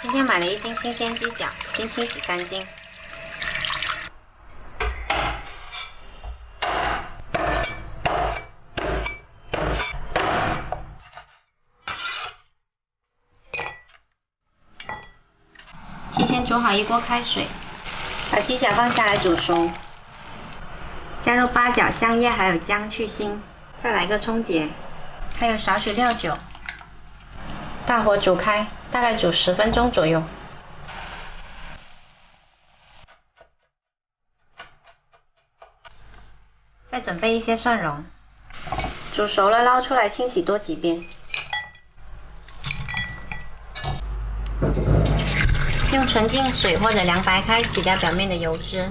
今天买了1斤新鲜鸡脚，先清洗干净。提前煮好1锅开水，把鸡脚放下来煮熟，加入八角、香叶还有姜去腥，再来个葱节，还有少许料酒，大火煮开，大概煮10分钟左右。再准备一些蒜蓉，煮熟了捞出来清洗多几遍。用纯净水或者凉白开取掉表面的油脂，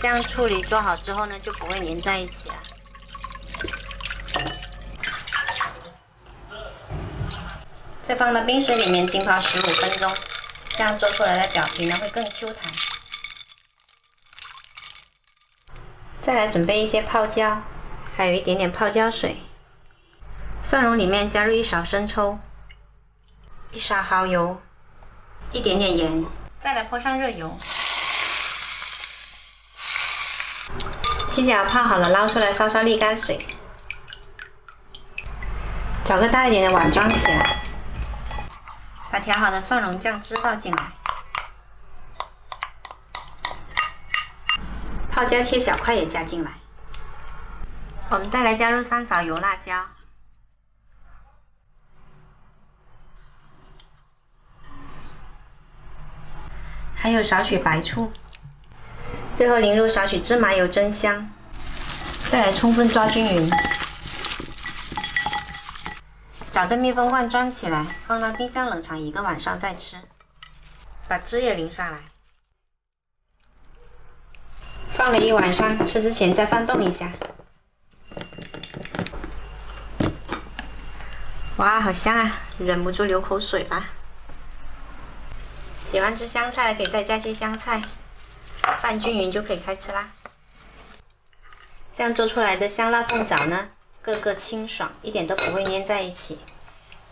这样处理做好之后呢，就不会粘在一起了。再放到冰水里面浸泡15分钟，这样做出来的表皮呢会更 Q 弹。再来准备一些泡椒，还有一点点泡椒水。蒜蓉里面加入1勺生抽，1勺蚝油。一点点盐，再来泼上热油。鸡脚泡好了，捞出来稍稍沥干水。找个大一点的碗装起来，把调好的蒜蓉酱汁倒进来，泡椒切小块也加进来。我们再来加入3勺油辣椒。还有少许白醋，最后淋入少许芝麻油增香，再来充分抓均匀。找个密封罐装起来，放到冰箱冷藏1个晚上再吃。把汁也淋上来，放了1晚上，吃之前再翻动一下。哇，好香啊，忍不住流口水了。喜欢吃香菜可以再加些香菜，拌均匀就可以开吃啦。这样做出来的香辣凤爪呢，个个清爽，一点都不会粘在一起，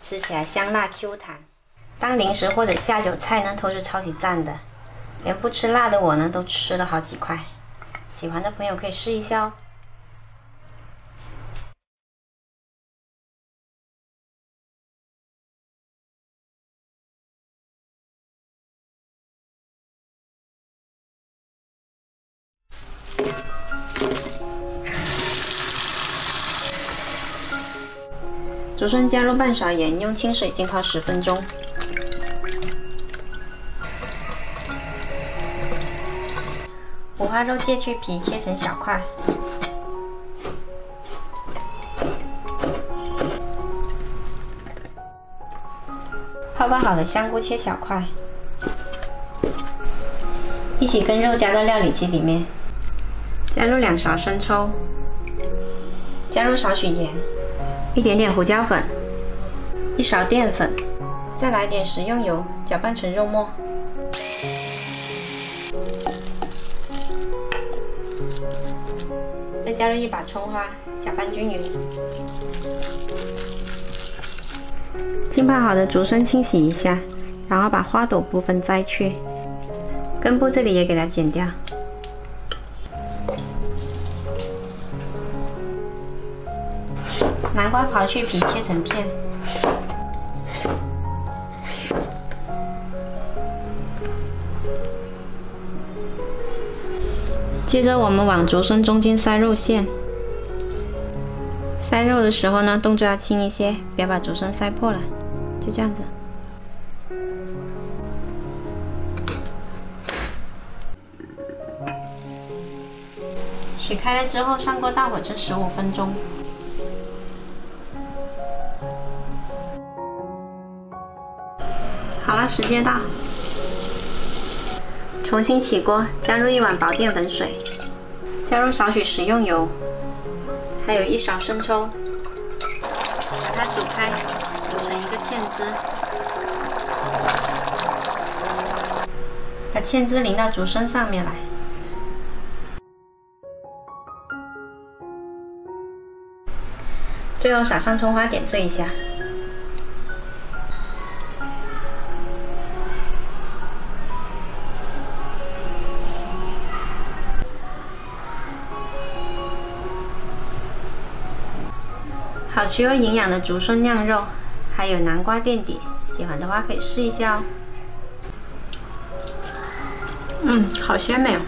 吃起来香辣 Q 弹。当零食或者下酒菜呢，都是超级赞的。连不吃辣的我呢，都吃了好几块。喜欢的朋友可以试一下哦。竹笋加入半勺盐，用清水浸泡10分钟。五花肉切去皮，切成小块。泡好的香菇切小块，一起跟肉加到料理机里面。加入2勺生抽，加入少许盐，一点点胡椒粉，1勺淀粉，再来点食用油，搅拌成肉末。再加入1把葱花，搅拌均匀。浸泡好的竹笋清洗一下，然后把花朵部分摘去，根部这里也给它剪掉。南瓜刨去皮，切成片。接着我们往竹笋中间塞肉馅。塞肉的时候呢，动作要轻一些，别把竹笋塞破了。就这样子。水开了之后，上锅大火蒸15分钟。好了，时间到，重新起锅，加入1碗薄淀粉水，加入少许食用油，还有1勺生抽，把它煮开，煮成一个芡汁，把芡汁淋到竹笋上面来。最后撒上葱花点缀一下。好吃又营养的竹笋酿肉，还有南瓜垫底，喜欢的话可以试一下哦。好鲜美哦！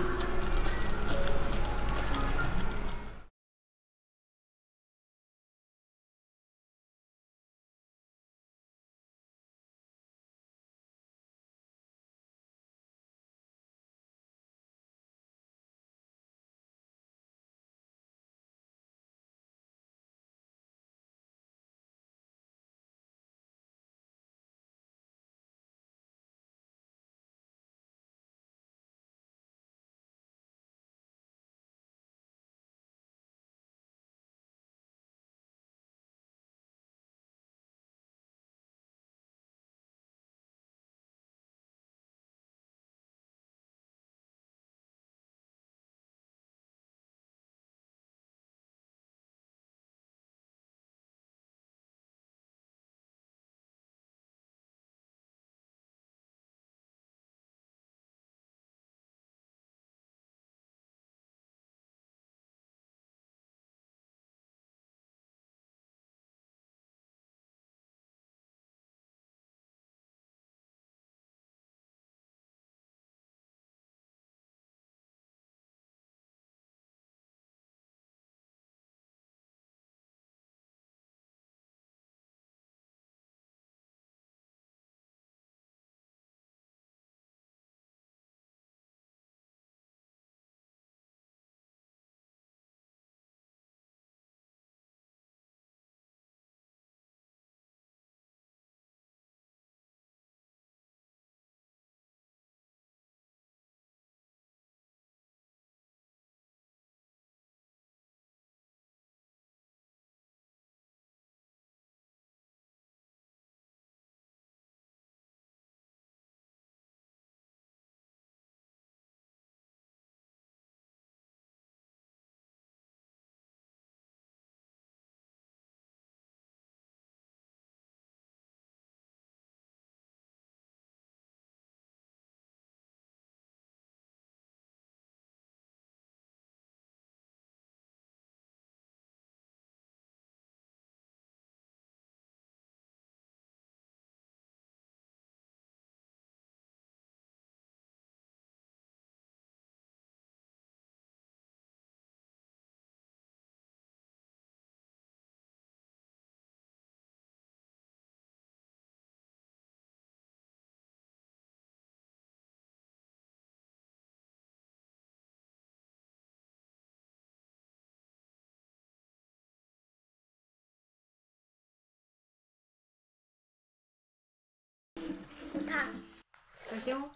小心哦！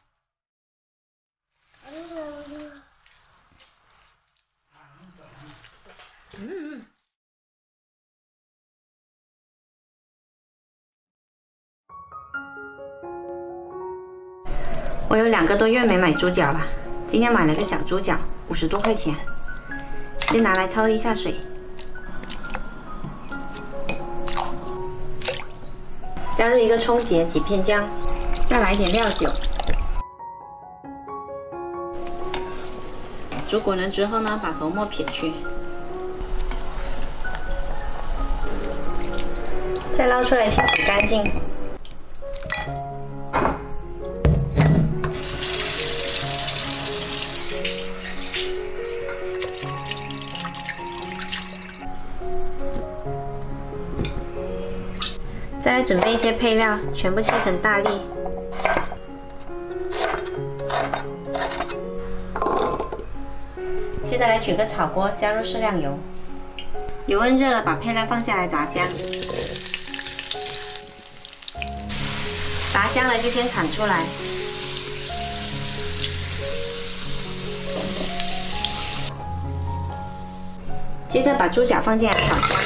我有2个多月没买猪脚了，今天买了个小猪脚，50多块钱。先拿来焯一下水，加入1个葱节、几片姜，再来点料酒。煮滚了之后呢，把粉末撇去，再捞出来清洗干净。再来准备一些配料，全部切成大粒。接下来取个炒锅，加入适量油，油温热了，把配料放下来炸香。炸香了就先铲出来。接着把猪脚放进来炒香。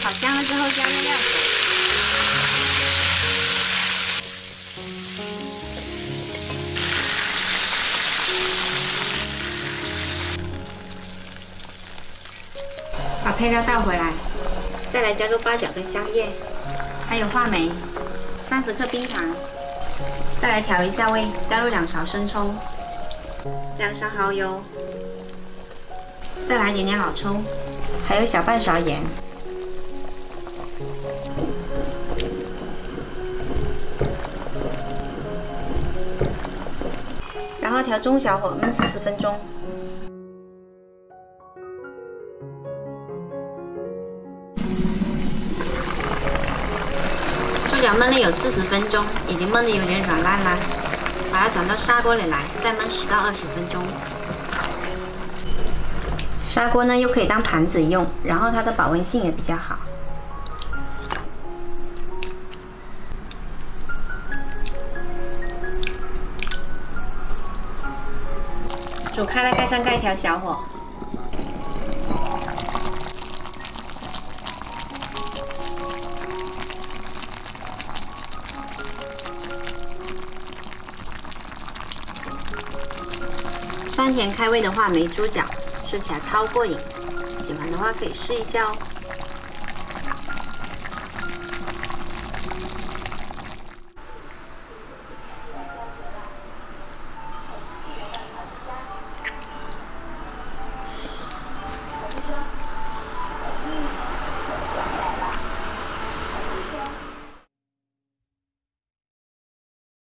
炒香了之后加入料酒，把配料倒回来，再来加入八角跟香叶，还有话梅，30克冰糖，再来调一下味，加入2勺生抽，2勺蚝油，再来点点老抽，还有小半勺盐。然后调中小火焖40分钟。猪脚焖了有40分钟，已经焖得有点软烂啦。把它转到砂锅里来，再焖10到20分钟。砂锅呢又可以当盘子用，然后它的保温性也比较好。煮开了，盖上盖，调小火。酸甜开胃的话梅猪脚，吃起来超过瘾。喜欢的话可以试一下哦。